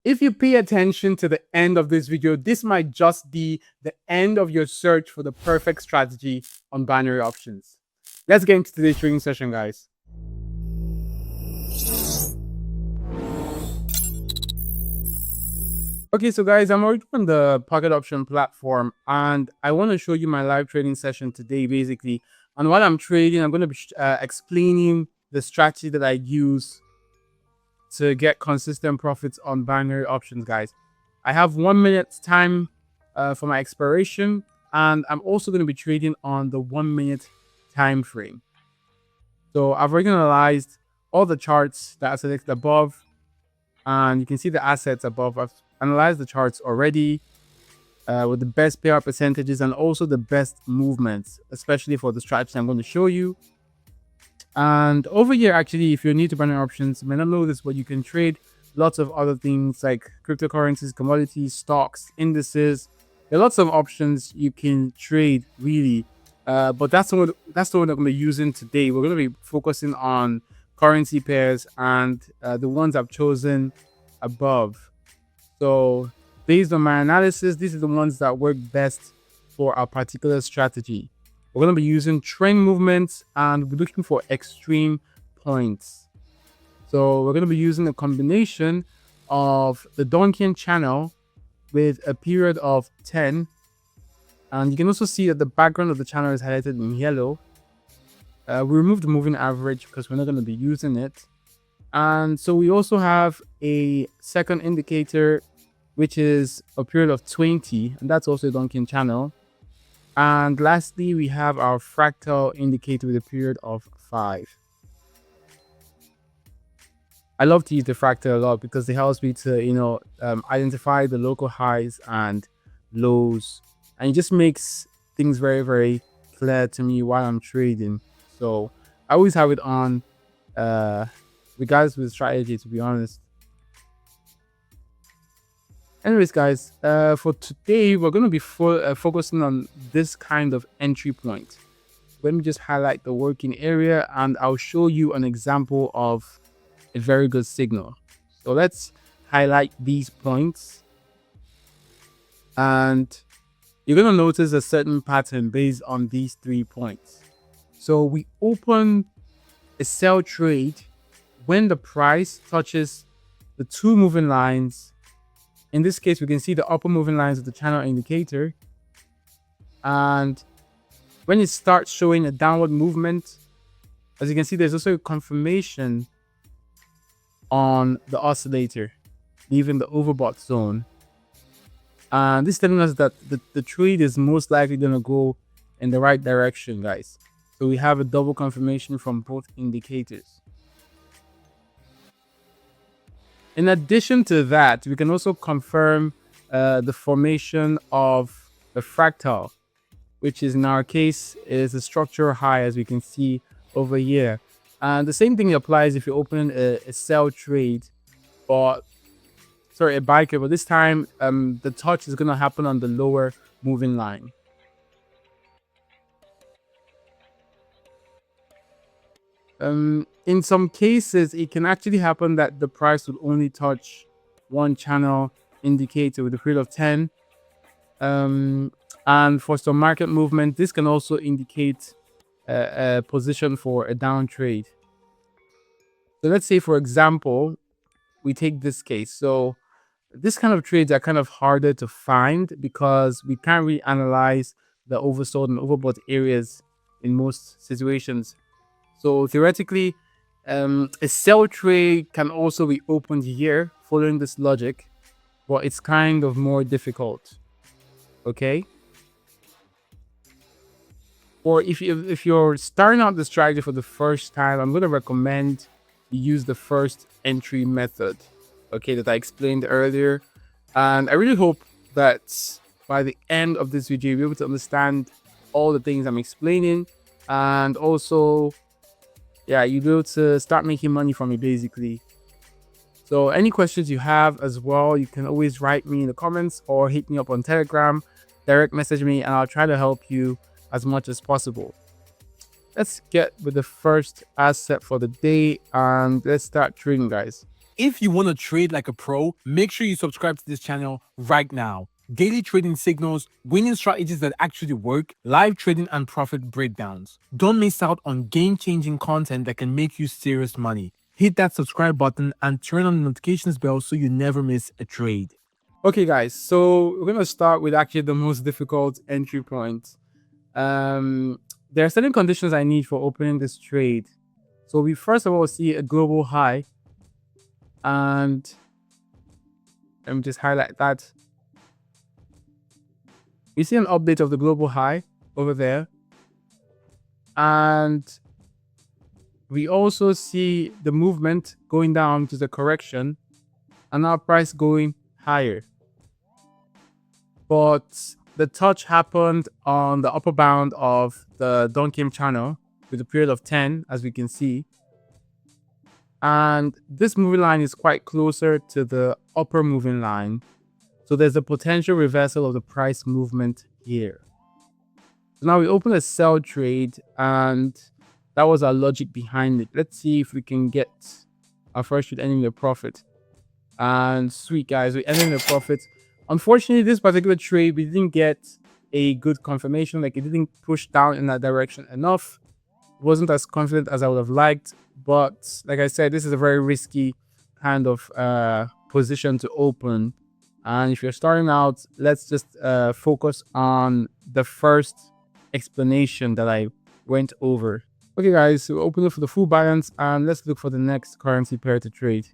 If you pay attention to the end of this video, this might just be the end of your search for the perfect strategy on binary options. Let's get into today's trading session, guys. Okay, so guys, I'm already on the pocket option platform and I want to show you my live trading session today, basically. And while I'm trading, I'm going to be explaining the strategy that I use to get consistent profits on binary options, guys. I have 1 minute time for my expiration, and I'm also going to be trading on the 1 minute time frame. So I've already analyzed all the charts that are selected above, and you can see the assets above. I've analyzed the charts already with the best payout percentages and also the best movements, especially for the strategy I'm going to show you. And over here, actually, if you're new to binary options, you may not know this, but you can trade lots of other things like cryptocurrencies, commodities, stocks, indices. There are lots of options you can trade, really. But that's the one I'm going to be using today. We're going to be focusing on currency pairs and the ones I've chosen above. So based on my analysis, these are the ones that work best for our particular strategy. We're going to be using trend movements and we're looking for extreme points. So we're going to be using a combination of the Donchian channel with a period of 10. And you can also see that the background of the channel is highlighted in yellow. We removed the moving average because we're not going to be using it. And so we also have a second indicator, which is a period of 20. And that's also a Donchian channel. And lastly, we have our fractal indicator with a period of 5. I love to use the fractal a lot because it helps me to, identify the local highs and lows. And it just makes things very, very clear to me while I'm trading. So I always have it on, regardless of the strategy, to be honest. Anyways, guys, for today, we're going to be focusing on this kind of entry point. Let me just highlight the working area and I'll show you an example of a very good signal. So let's highlight these points. And you're going to notice a certain pattern based on these 3 points. So we open a sell trade when the price touches the 2 moving lines. In this case, we can see the upper moving lines of the channel indicator. And when it starts showing a downward movement, as you can see, there's also a confirmation on the oscillator, leaving the overbought zone. And this is telling us that the trade is most likely going to go in the right direction, guys. So we have a double confirmation from both indicators. In addition to that, we can also confirm the formation of a fractal, which is in our case is a structural high, as we can see over here. And the same thing applies if you open a sell trade, a buy trade, but this time the touch is going to happen on the lower moving line. In some cases, it can actually happen that the price will only touch one channel indicator with a period of 10. And for some market movement, this can also indicate a position for a down trade. So let's say, for example, we take this case. So this kind of trades are kind of harder to find because we can't really analyze the oversold and overbought areas in most situations. So theoretically, a sell trade can also be opened here following this logic, but it's kind of more difficult. Okay. Or if you're starting out the strategy for the first time, I'm going to recommend you use the first entry method, okay, that I explained earlier. And I really hope that by the end of this video, you'll be able to understand all the things I'm explaining, and also, yeah, you'll be able to start making money from it, basically. So any questions you have as well, you can always write me in the comments or hit me up on Telegram, direct message me, and I'll try to help you as much as possible. Let's get with the first asset for the day and let's start trading, guys. If you want to trade like a pro, make sure you subscribe to this channel right now. Daily trading signals, winning strategies that actually work, live trading and profit breakdowns. Don't miss out on game-changing content that can make you serious money. Hit that subscribe button and turn on the notifications bell so you never miss a trade. Okay, guys, so we're going to start with actually the most difficult entry point. There are certain conditions I need for opening this trade. So we first of all see a global high, and let me just highlight that. We see an update of the global high over there, and we also see the movement going down to the correction, and our price going higher. But the touch happened on the upper bound of the bootcamp channel with a period of 10, as we can see. And this moving line is quite closer to the upper moving line. So there's a potential reversal of the price movement here. So now we open a sell trade, and that was our logic behind it. Let's see if we can get our first trade ending the profit. And sweet, guys, we ended the profit. Unfortunately, this particular trade, we didn't get a good confirmation. Like, it didn't push down in that direction enough. It wasn't as confident as I would have liked. But like I said, this is a very risky kind of position to open. And if you're starting out, let's just focus on the first explanation that I went over. Okay, guys, so open it for the full balance, and let's look for the next currency pair to trade.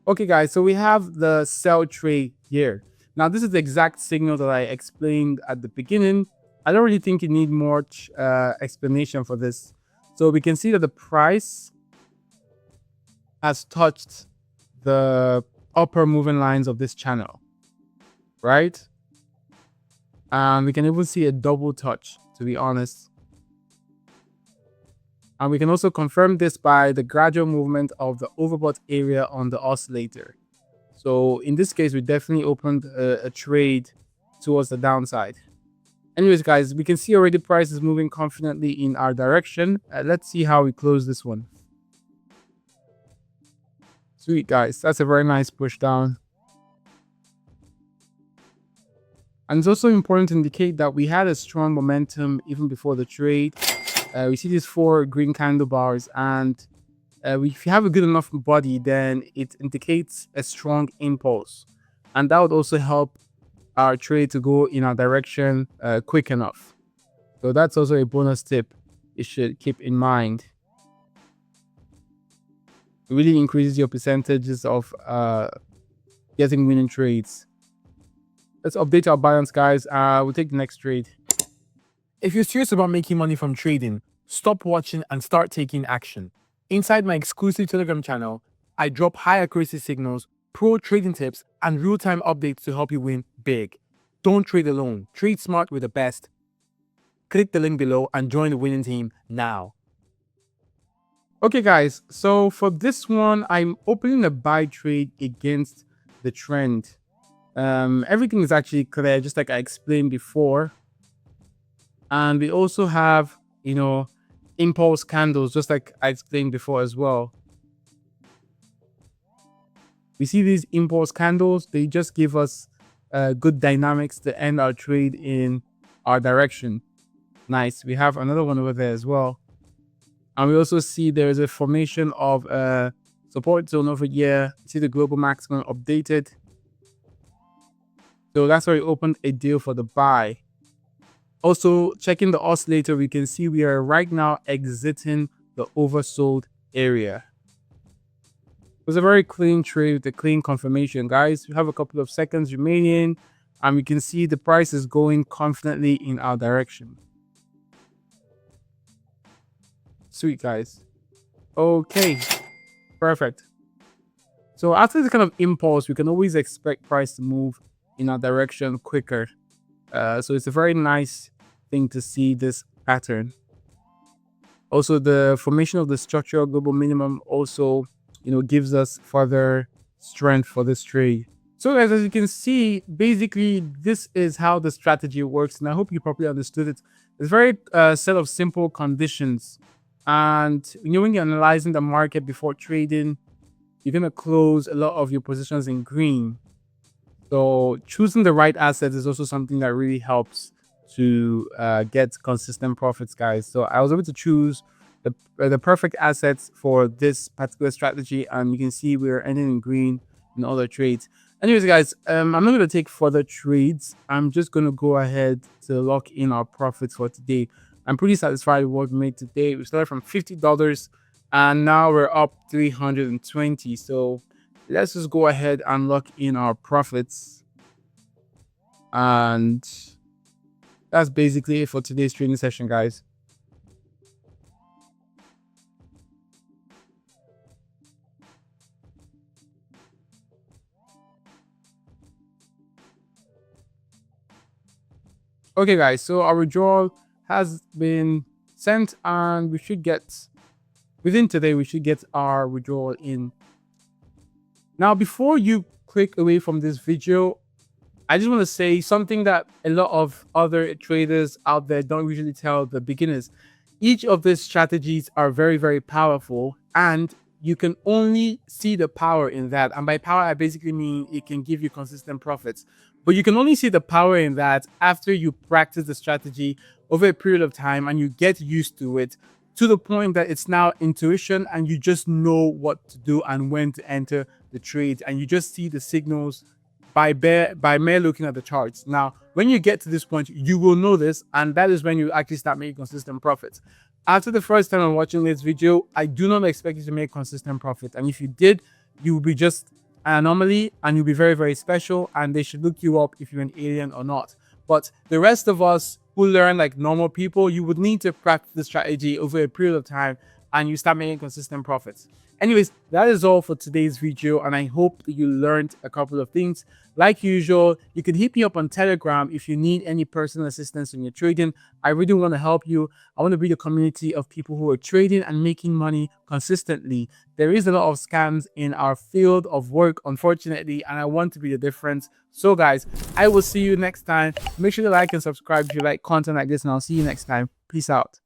Okay, guys, so we have the sell trade here. Now, this is the exact signal that I explained at the beginning. I don't really think you need much explanation for this. So we can see that the price has touched the upper moving lines of this channel, right? And we can even see a double touch, to be honest. And we can also confirm this by the gradual movement of the overbought area on the oscillator. So in this case, we definitely opened a trade towards the downside. Anyways, guys, we can see already price is moving confidently in our direction. Let's see how we close this one. Sweet, guys. That's a very nice push down. And it's also important to indicate that we had a strong momentum even before the trade. We see these 4 green candle bars, and if you have a good enough body, then it indicates a strong impulse. And that would also help our trade to go in our direction quick enough. So that's also a bonus tip you should keep in mind. It really increases your percentages of getting winning trades. Let's update our balance, guys. We'll take the next trade. If you're serious about making money from trading, stop watching and start taking action. Inside my exclusive Telegram channel, I drop high accuracy signals, pro trading tips, and real-time updates to help you win big. Don't trade alone. Trade smart with the best. Click the link below and join the winning team now. Okay, guys, so for this one, I'm opening a buy trade against the trend. Everything is actually clear, just like I explained before. And we also have, impulse candles, just like I explained before as well. We see these impulse candles, they just give us good dynamics to end our trade in our direction. Nice. We have another one over there as well. And we also see there is a formation of a support zone over here. See the global maximum updated. So that's where we opened a deal for the buy. Also, checking the oscillator, we can see we are right now exiting the oversold area. It was a very clean trade with a clean confirmation, guys. We have a couple of seconds remaining, and we can see the price is going confidently in our direction. Sweet, guys. Okay, perfect. So after this kind of impulse, we can always expect price to move in our direction quicker. So it's a very nice thing to see this pattern. Also, the formation of the structural global minimum also, gives us further strength for this trade. So guys, as you can see, basically this is how the strategy works, and I hope you properly understood it. It's very set of simple conditions. And when you're analyzing the market before trading, you're gonna close a lot of your positions in green. So choosing the right assets is also something that really helps to get consistent profits, guys. So I was able to choose the perfect assets for this particular strategy, and you can see we're ending in green in all the trades. Anyways, guys, I'm not going to take further trades. I'm just going to go ahead to lock in our profits for today. I'm pretty satisfied with what we made today. We started from $50 and now we're up 320. So let's just go ahead and lock in our profits. And that's basically it for today's training session, guys. Okay, guys, so our withdrawal has been sent and we should get, within today, we should get our withdrawal in. Now, before you click away from this video, I just want to say something that a lot of other traders out there don't usually tell the beginners. Each of these strategies are very, very powerful, and you can only see the power in that. And by power, I basically mean it can give you consistent profits. But you can only see the power in that after you practice the strategy over a period of time and you get used to it to the point that it's now intuition and you just know what to do and when to enter the trade, and you just see the signals by mere looking at the charts. Now, when you get to this point, you will know this, and that is when you actually start making consistent profits. After the first time I'm watching this video, I do not expect you to make consistent profit. And if you did, you will be just an anomaly and you'll be very, very special, and they should look you up if you're an alien or not. But the rest of us who learn like normal people, you would need to practice the strategy over a period of time and you start making consistent profits. Anyways, that is all for today's video, and I hope that you learned a couple of things. Like usual, you can hit me up on Telegram if you need any personal assistance in your trading. I really want to help you. I want to build a community of people who are trading and making money consistently. There is a lot of scams in our field of work, unfortunately, and I want to be the difference. So guys, I will see you next time. Make sure to like and subscribe if you like content like this, and I'll see you next time. Peace out.